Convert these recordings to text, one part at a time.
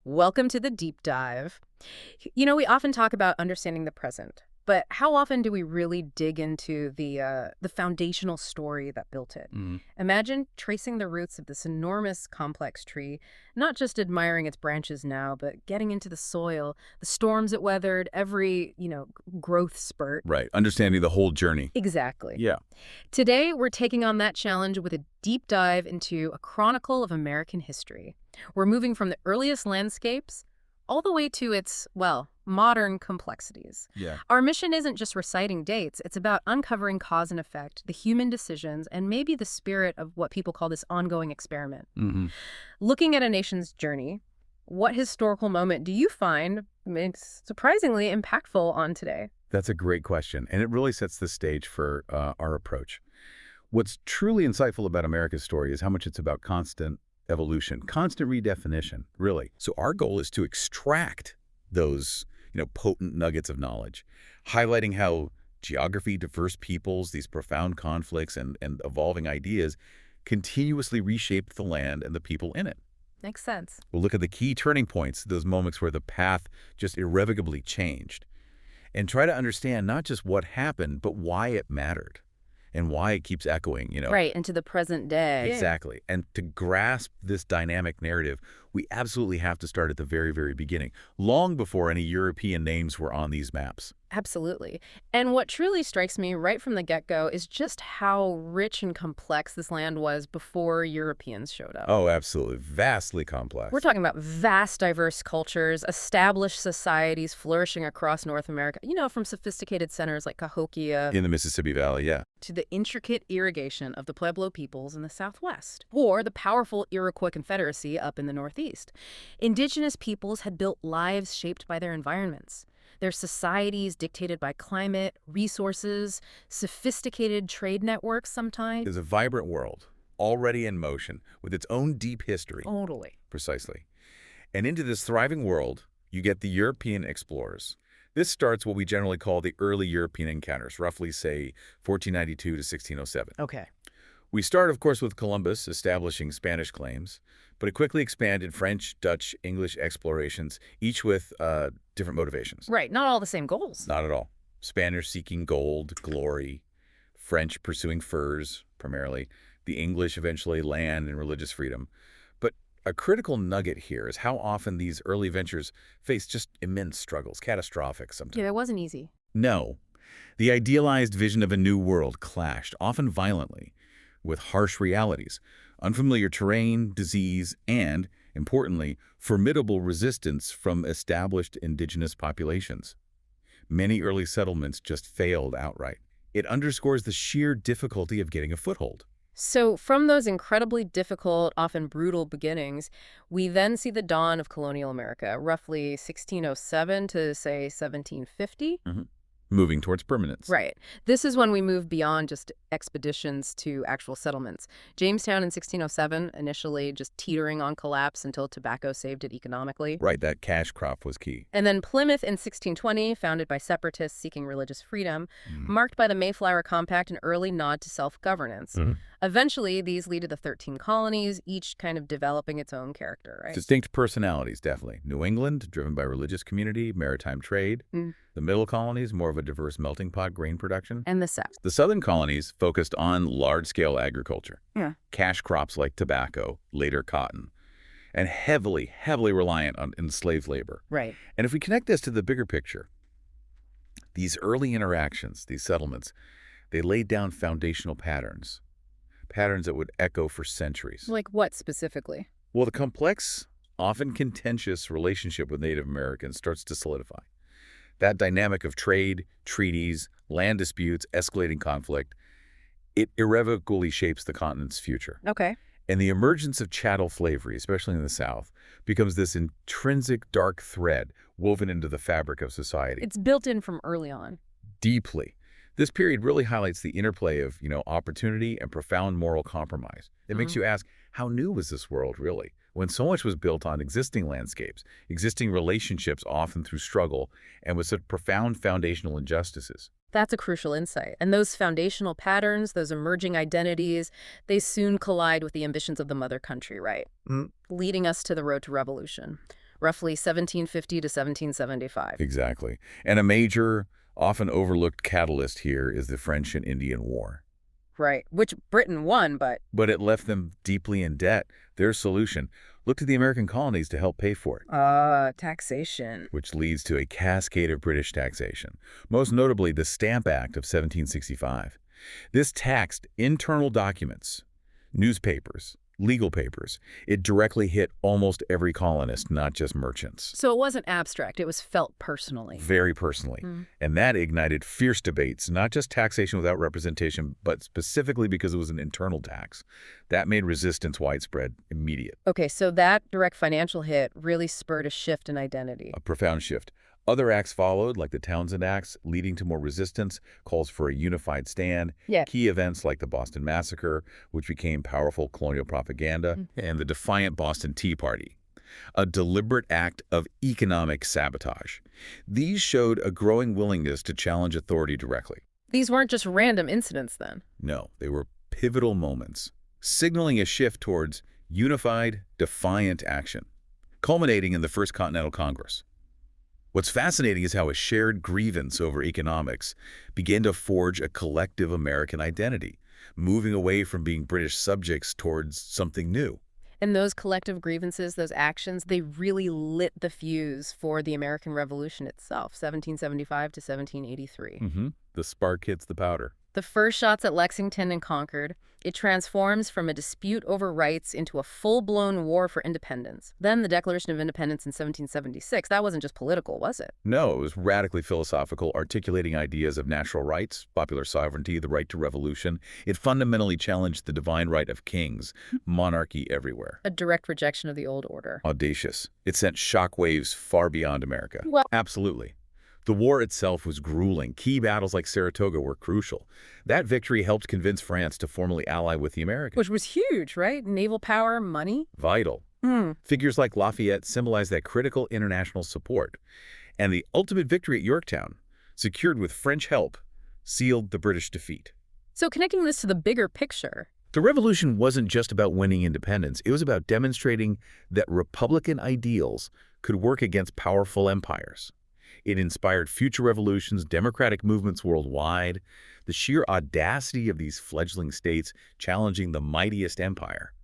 Welcome to the deep dive. We often talk about understanding the present, but how often do we really dig into the foundational story that built it? Mhm. Imagine tracing the roots of this enormous, complex tree, not just admiring its branches now, but getting into the soil, the storms it weathered, every, growth spurt. Right. Understanding the whole journey. Exactly. Yeah. Today, we're taking on that challenge with a deep dive into a chronicle of American history. We're moving from the earliest landscapes all the way to its, modern complexities. Yeah. Our mission isn't just reciting dates, it's about uncovering cause and effect, the human decisions, and maybe the spirit of what people call this ongoing experiment. hmm Looking at a nation's journey, what historical moment do you find makes surprisingly impactful on today? That's a great question, and it really sets the stage for our approach. What's truly insightful about America's story is how much it's about constant evolution, constant redefinition, really. So our goal is to extract those, potent nuggets of knowledge, highlighting how geography, diverse peoples, these profound conflicts and evolving ideas continuously reshaped the land and the people in it. Makes sense. We'll look at the key turning points, those moments where the path just irrevocably changed, and try to understand not just what happened, but why it mattered and why it keeps echoing. Right, into the present day. Exactly. And to grasp this dynamic narrative, we absolutely have to start at the very, very beginning, long before any European names were on these maps. Absolutely. And what truly strikes me right from the get-go is just how rich and complex this land was before Europeans showed up. Oh, absolutely. Vastly complex. We're talking about vast, diverse cultures, established societies flourishing across North America, from sophisticated centers like Cahokia In the Mississippi Valley, yeah. to the intricate irrigation of the Pueblo peoples in the Southwest, or the powerful Iroquois Confederacy up in the Northeast. Indigenous peoples had built lives shaped by their environments. Their societies dictated by climate, resources, sophisticated trade networks sometimes. It's a vibrant world, already in motion, with its own deep history. Totally. Precisely. And into this thriving world, you get the European explorers. This starts what we generally call the early European encounters, roughly, say, 1492 to 1607. Okay. We start, of course, with Columbus establishing Spanish claims, but it quickly expanded French, Dutch, English explorations, each with different motivations. Right, not all the same goals. Not at all. Spanish seeking gold, glory, French pursuing furs, primarily, the English eventually land and religious freedom. But a critical nugget here is how often these early ventures face just immense struggles, catastrophic sometimes. Yeah, that wasn't easy. No. The idealized vision of a new world clashed, often violently, with harsh realities, unfamiliar terrain, disease, and, importantly, formidable resistance from established indigenous populations. Many early settlements just failed outright. It underscores the sheer difficulty of getting a foothold. So from those incredibly difficult, often brutal beginnings, we then see the dawn of colonial America, roughly 1607 to, say, 1750. Moving towards permanence. Right. This is when we move beyond just expeditions to actual settlements. Jamestown in 1607, initially just teetering on collapse until tobacco saved it economically. Right, that cash crop was key. And then Plymouth in 1620, founded by separatists seeking religious freedom, marked by the Mayflower Compact, an early nod to self-governance. Eventually, these lead to the 13 colonies, each kind of developing its own character, right? Distinct personalities, definitely. New England, driven by religious community, maritime trade. The middle colonies, more of a diverse melting pot grain production. And the South. The southern colonies focused on large-scale agriculture. Yeah. Cash crops like tobacco, later cotton, and heavily, heavily reliant on enslaved labor. Right. And if we connect this to the bigger picture, these early interactions, these settlements, they laid down foundational patterns that would echo for centuries. Like what specifically? Well, the complex, often contentious relationship with Native Americans starts to solidify. That dynamic of trade, treaties, land disputes, escalating conflict, it irrevocably shapes the continent's future. Okay. And the emergence of chattel slavery, especially in the South, becomes this intrinsic dark thread woven into the fabric of society. It's built in from early on. Deeply. This period really highlights the interplay of, opportunity and profound moral compromise. It makes you ask, how new was this world really? When so much was built on existing landscapes, existing relationships often through struggle, and with such profound foundational injustices. That's a crucial insight. And those foundational patterns, those emerging identities, they soon collide with the ambitions of the mother country, right? Leading us to the road to revolution. roughly 1750 to 1775. Exactly. And a major, often overlooked catalyst here is the French and Indian War. Right, which Britain won, but But it left them deeply in debt. Their solution looked to the American colonies to help pay for it, taxation. which leads to a cascade of British taxation, most notably the Stamp Act of 1765. This taxed internal documents, newspapers, legal papers. It directly hit almost every colonist, not just merchants. So it wasn't abstract, it was felt personally. Very personally. And that ignited fierce debates, not just taxation without representation, but specifically because it was an internal tax. That made resistance widespread, immediate. Okay, so that direct financial hit really spurred a shift in identity. A profound shift. Other acts followed, like the Townsend Acts, leading to more resistance, calls for a unified stand. Yeah. Key events like the Boston Massacre, which became powerful colonial propaganda, and the defiant Boston Tea Party, a deliberate act of economic sabotage. These showed a growing willingness to challenge authority directly. These weren't just random incidents then. No, they were pivotal moments, signaling a shift towards unified, defiant action, culminating in the First Continental Congress. What's fascinating is how a shared grievance over economics began to forge a collective American identity, moving away from being British subjects towards something new. And those collective grievances, those actions, they really lit the fuse for the American Revolution itself, 1775 to 1783. The spark hits the powder. The first shots at Lexington and Concord, it transforms from a dispute over rights into a full-blown war for independence. Then the Declaration of Independence in 1776, that wasn't just political, was it? No, it was radically philosophical, articulating ideas of natural rights, popular sovereignty, the right to revolution. It fundamentally challenged the divine right of kings, monarchy everywhere. A direct rejection of the old order. Audacious. It sent shockwaves far beyond America. Well, Absolutely. The war itself was grueling. Key battles like Saratoga were crucial. That victory helped convince France to formally ally with the Americans. which was huge, right? Naval power, money. Vital. Figures like Lafayette symbolize that critical international support. And the ultimate victory at Yorktown, secured with French help, sealed the British defeat. So connecting this to the bigger picture, The revolution wasn't just about winning independence. It was about demonstrating that Republican ideals could work against powerful empires. It inspired future revolutions, democratic movements worldwide, the sheer audacity of these fledgling states challenging the mightiest empire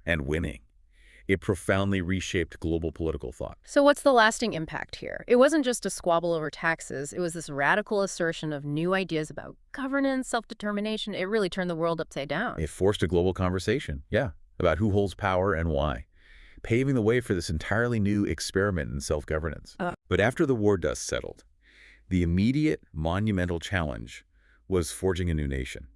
and winning. It profoundly reshaped global political thought. So what's the lasting impact here? It wasn't just a squabble over taxes. It was this radical assertion of new ideas about governance, self-determination. It really turned the world upside down. It forced a global conversation, about who holds power and why, paving the way for this entirely new experiment in self-governance. But after the war dust settled, the immediate monumental challenge was forging a new nation.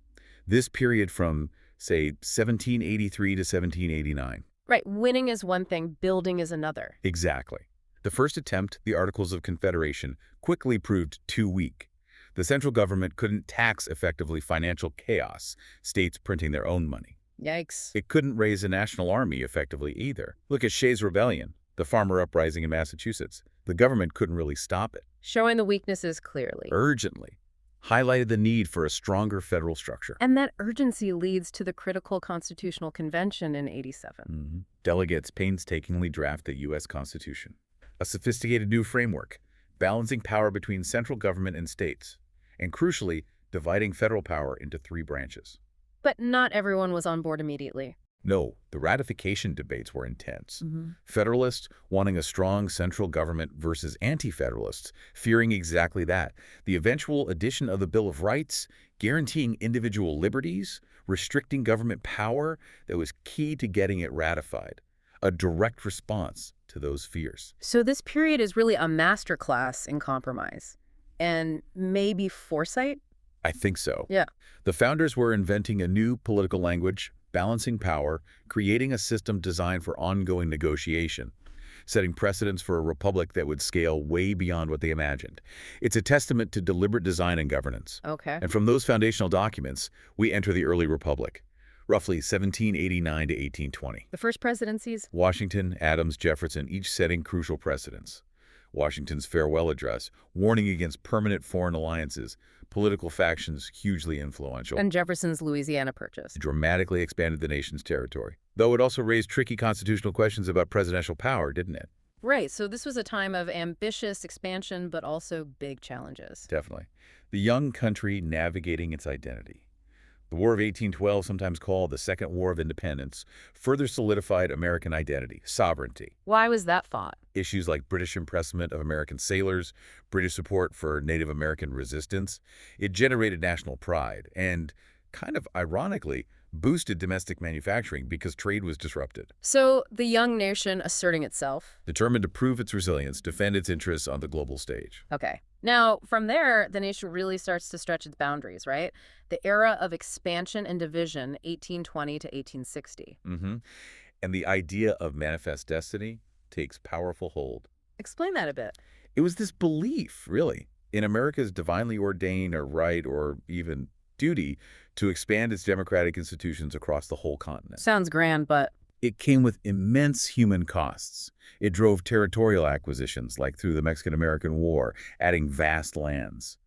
This period from, say, 1783 to 1789. Right, winning is one thing, building is another. Exactly. The first attempt, the Articles of Confederation, quickly proved too weak. The central government couldn't tax effectively financial chaos, states printing their own money. Yikes. It couldn't raise a national army effectively either. Look at Shays' Rebellion, the farmer uprising in Massachusetts. The government couldn't really stop it. Showing the weaknesses clearly. Urgently. Highlighted the need for a stronger federal structure. And that urgency leads to the critical Constitutional Convention in 87. Delegates painstakingly draft the U.S. Constitution. A sophisticated new framework, balancing power between central government and states, and crucially, dividing federal power into 3 branches. But not everyone was on board immediately. No, the ratification debates were intense. Federalists wanting a strong central government versus anti-federalists, fearing exactly that. The eventual addition of the Bill of Rights, guaranteeing individual liberties, restricting government power, that was key to getting it ratified. A direct response to those fears. So this period is really a masterclass in compromise. And maybe foresight? I think so. Yeah. The founders were inventing a new political language, balancing power, creating a system designed for ongoing negotiation, setting precedents for a republic that would scale way beyond what they imagined. It's a testament to deliberate design and governance. Okay. And from those foundational documents, we enter the early republic, roughly 1789 to 1820. The first presidencies? Washington, Adams, Jefferson, each setting crucial precedents. Washington's farewell address, warning against permanent foreign alliances, political factions hugely influential. And Jefferson's Louisiana Purchase. It dramatically expanded the nation's territory. Though it also raised tricky constitutional questions about presidential power, didn't it? Right, so this was a time of ambitious expansion, but also big challenges. Definitely. The young country navigating its identity. The War of 1812, sometimes called the Second War of Independence, further solidified American identity, sovereignty. Why was that fought? Issues like British impressment of American sailors, British support for Native American resistance, it generated national pride and, kind of ironically, boosted domestic manufacturing because trade was disrupted. So, the young nation asserting itself. Determined to prove its resilience, defend its interests on the global stage. Okay. Now, from there, the nation really starts to stretch its boundaries, right? The era of expansion and division, 1820 to 1860. And the idea of manifest destiny takes powerful hold. Explain that a bit. It was this belief, really, in America's divinely ordained or right or even duty to expand its democratic institutions across the whole continent. Sounds grand, but It came with immense human costs. It drove territorial acquisitions, like through the Mexican-American War, adding vast lands.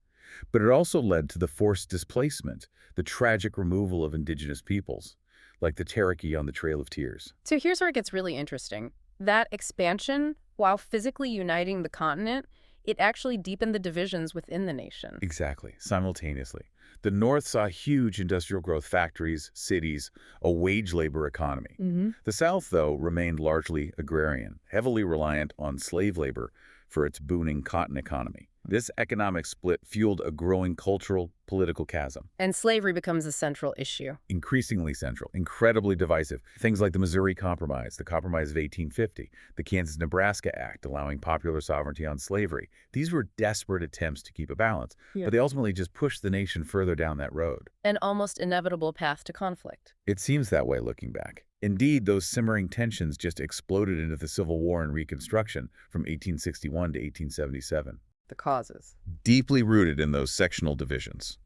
But it also led to the forced displacement, the tragic removal of indigenous peoples, like the Cherokee on the Trail of Tears. so here's where it gets really interesting. That expansion, while physically uniting the continent, it actually deepened the divisions within the nation. Exactly, simultaneously. The North saw huge industrial growth, factories, cities, a wage labor economy. The South, though, remained largely agrarian, heavily reliant on slave labor for its booming cotton economy. This economic split fueled a growing cultural, political chasm. And slavery becomes a central issue. Increasingly central, incredibly divisive. Things like the Missouri Compromise, the Compromise of 1850, the Kansas-Nebraska Act allowing popular sovereignty on slavery. These were desperate attempts to keep a balance, but they ultimately just pushed the nation further down that road. An almost inevitable path to conflict. It seems that way looking back. Indeed, those simmering tensions just exploded into the Civil War and Reconstruction from 1861 to 1877. The causes. Deeply rooted in those sectional divisions.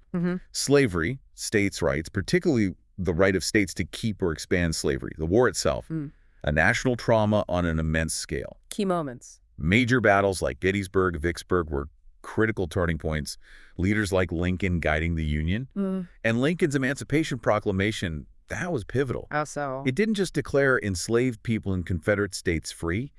Slavery, states' rights, particularly the right of states to keep or expand slavery, the war itself, a national trauma on an immense scale. Key moments. Major battles like Gettysburg, Vicksburg were critical turning points, leaders like Lincoln guiding the Union, and Lincoln's Emancipation Proclamation, that was pivotal. How so? It didn't just declare enslaved people in Confederate states free.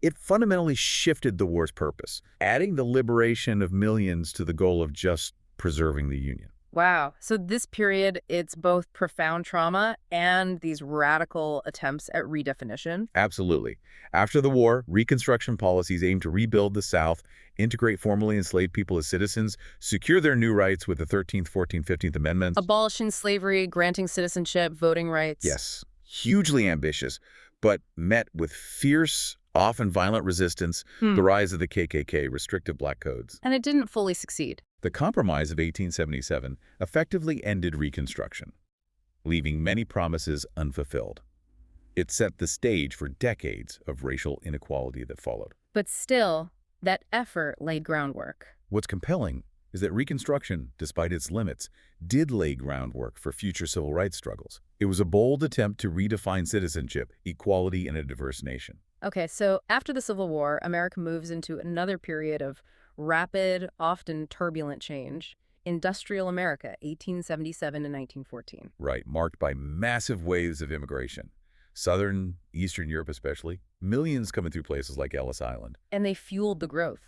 It fundamentally shifted the war's purpose, adding the liberation of millions to the goal of just preserving the Union. Wow. So this period, it's both profound trauma and these radical attempts at redefinition. Absolutely. After the war, Reconstruction policies aimed to rebuild the South, integrate formerly enslaved people as citizens, secure their new rights with the 13th, 14th, 15th Amendments. Abolishing slavery, granting citizenship, voting rights. Yes, hugely ambitious, but met with fierce, often violent resistance, the rise of the KKK, restrictive black codes. And it didn't fully succeed. The Compromise of 1877 effectively ended Reconstruction, leaving many promises unfulfilled. It set the stage for decades of racial inequality that followed. But still, that effort laid groundwork. What's compelling is that Reconstruction, despite its limits, did lay groundwork for future civil rights struggles. It was a bold attempt to redefine citizenship, equality in a diverse nation. Okay, so after the Civil War, America moves into another period of rapid, often turbulent change. Industrial America, 1877 to 1914. Right, marked by massive waves of immigration. Southern, Eastern Europe especially, millions coming through places like Ellis Island. And they fueled the growth.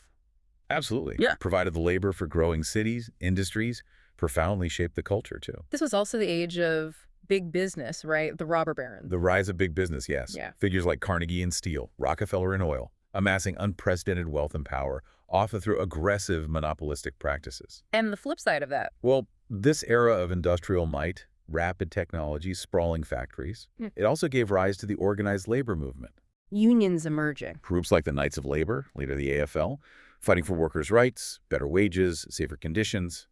Absolutely. Yeah. Provided the labor for growing cities, industries, profoundly shaped the culture too. This was also the age of big business, right? The robber barons. The rise of big business, yes. Yeah. Figures like Carnegie in steel, Rockefeller in oil, amassing unprecedented wealth and power, often through aggressive monopolistic practices. And the flip side of that. Well, this era of industrial might, rapid technology, sprawling factories, it also gave rise to the organized labor movement. Unions emerging. Groups like the Knights of Labor, later the AFL, fighting for workers' rights, better wages, safer conditions,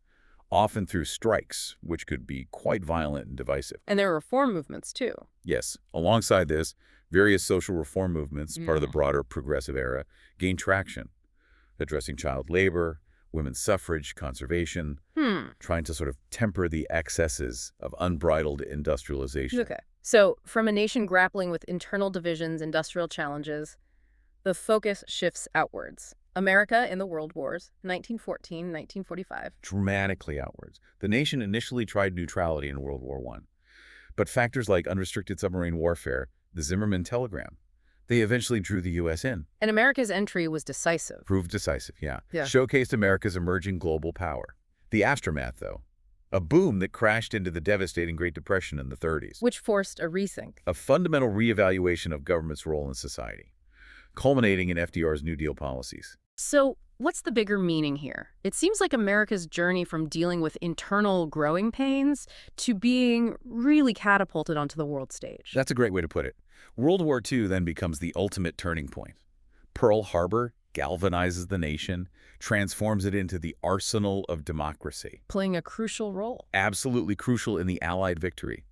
often through strikes, which could be quite violent and divisive. And there were reform movements, too. Yes, alongside this, various social reform movements, part of the broader progressive era, gained traction, addressing child labor, women's suffrage, conservation, trying to sort of temper the excesses of unbridled industrialization. Okay. So from a nation grappling with internal divisions, industrial challenges, the focus shifts outwards. America in the World Wars, 1914, 1945. Dramatically outwards. The nation initially tried neutrality in World War I, but factors like unrestricted submarine warfare, the Zimmermann telegram, They eventually drew the U.S. in. And America's entry was decisive. Proved decisive, yeah. Yeah. Showcased America's emerging global power. The aftermath, though. A boom that crashed into the devastating Great Depression in the 30s. Which forced a rethink. A fundamental reevaluation of government's role in society, culminating in FDR's New Deal policies. So, what's the bigger meaning here? It seems like America's journey from dealing with internal growing pains to being really catapulted onto the world stage. That's a great way to put it. World War II then becomes the ultimate turning point. Pearl Harbor galvanizes the nation, transforms it into the arsenal of democracy. Playing a crucial role. Absolutely crucial in the Allied victory.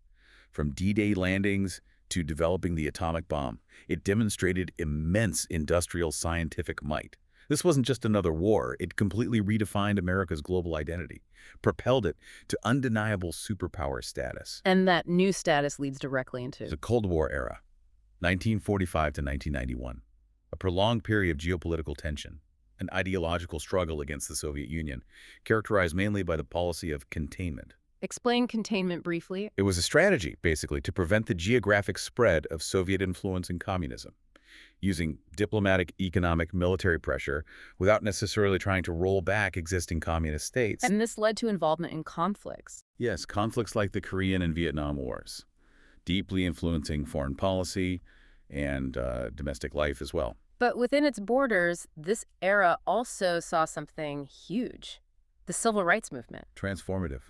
From D-Day landings to developing the atomic bomb, it demonstrated immense industrial scientific might. This wasn't just another war. It completely redefined America's global identity, propelled it to undeniable superpower status. And that new status leads directly into The Cold War era, 1945 to 1991, a prolonged period of geopolitical tension, an ideological struggle against the Soviet Union, characterized mainly by the policy of containment. Explain containment briefly. It was a strategy, basically, to prevent the geographic spread of Soviet influence and communism, using diplomatic, economic, military pressure without necessarily trying to roll back existing communist states. And this led to involvement in conflicts. Yes, conflicts like the Korean and Vietnam Wars, deeply influencing foreign policy and domestic life as well. But within its borders, this era also saw something huge. The Civil Rights Movement. Transformative.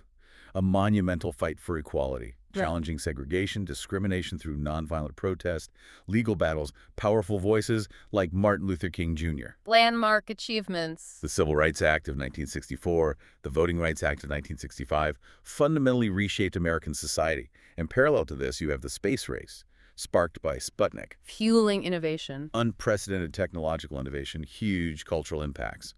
A monumental fight for equality, Right. challenging segregation, discrimination through nonviolent protest, legal battles, powerful voices like Martin Luther King Jr. Landmark achievements. The Civil Rights Act of 1964, the Voting Rights Act of 1965 fundamentally reshaped American society. And parallel to this, you have the space race, sparked by Sputnik. Fueling innovation. Unprecedented technological innovation, huge cultural impacts,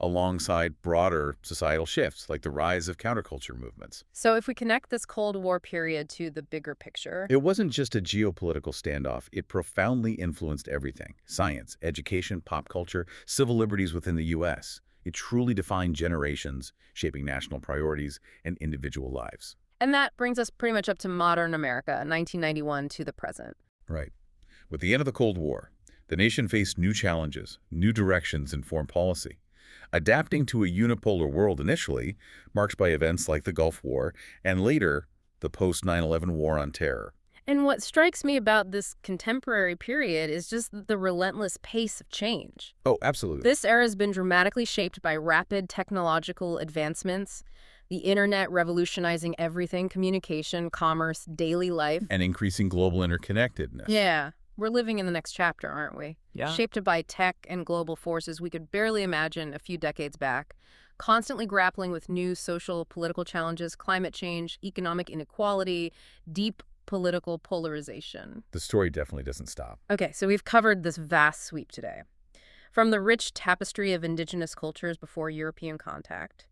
alongside broader societal shifts like the rise of counterculture movements. So if we connect this Cold War period to the bigger picture, It wasn't just a geopolitical standoff. It profoundly influenced everything: science, education, pop culture, civil liberties within the U.S. It truly defined generations, shaping national priorities and individual lives. and that brings us pretty much up to modern America, 1991 to the present. Right. With the end of the Cold War, the nation faced new challenges, new directions in foreign policy. Adapting to a unipolar world initially, marked by events like the Gulf War, and later, the post-9/11 War on Terror. And what strikes me about this contemporary period is just the relentless pace of change. Oh, absolutely. This era has been dramatically shaped by rapid technological advancements, the internet revolutionizing everything: communication, commerce, daily life. And increasing global interconnectedness. Yeah, we're living in the next chapter, aren't we? Yeah. Shaped by tech and global forces we could barely imagine a few decades back, constantly grappling with new social, political challenges, climate change, economic inequality, deep political polarization. The story definitely doesn't stop. Okay, so we've covered this vast sweep today. From the rich tapestry of indigenous cultures before European contact,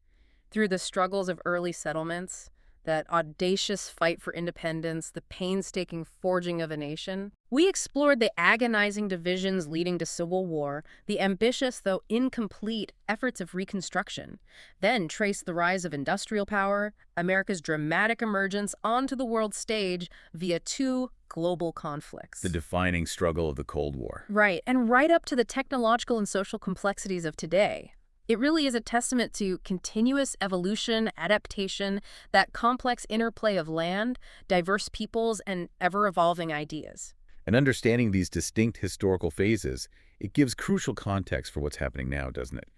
through the struggles of early settlements, that audacious fight for independence, the painstaking forging of a nation, we explored the agonizing divisions leading to civil war, the ambitious though incomplete efforts of Reconstruction, then traced the rise of industrial power, America's dramatic emergence onto the world stage via two global conflicts. The defining struggle of the Cold War. Right, and right up to the technological and social complexities of today. It really is a testament to continuous evolution, adaptation, that complex interplay of land, diverse peoples, and ever-evolving ideas. And understanding these distinct historical phases, it gives crucial context for what's happening now, doesn't it?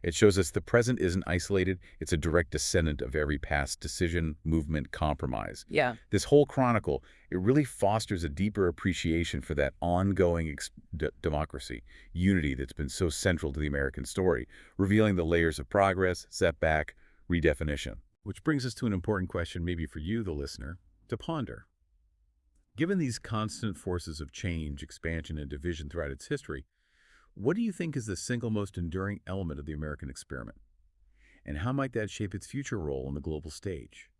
It shows us the present isn't isolated. It's a direct descendant of every past decision, movement, compromise. Yeah. This whole chronicle, it really fosters a deeper appreciation for that ongoing democracy, unity that's been so central to the American story, revealing the layers of progress, setback, redefinition. Which brings us to an important question maybe for you, the listener, to ponder. Given these constant forces of change, expansion, and division throughout its history, what do you think is the single most enduring element of the American experiment? And how might that shape its future role on the global stage?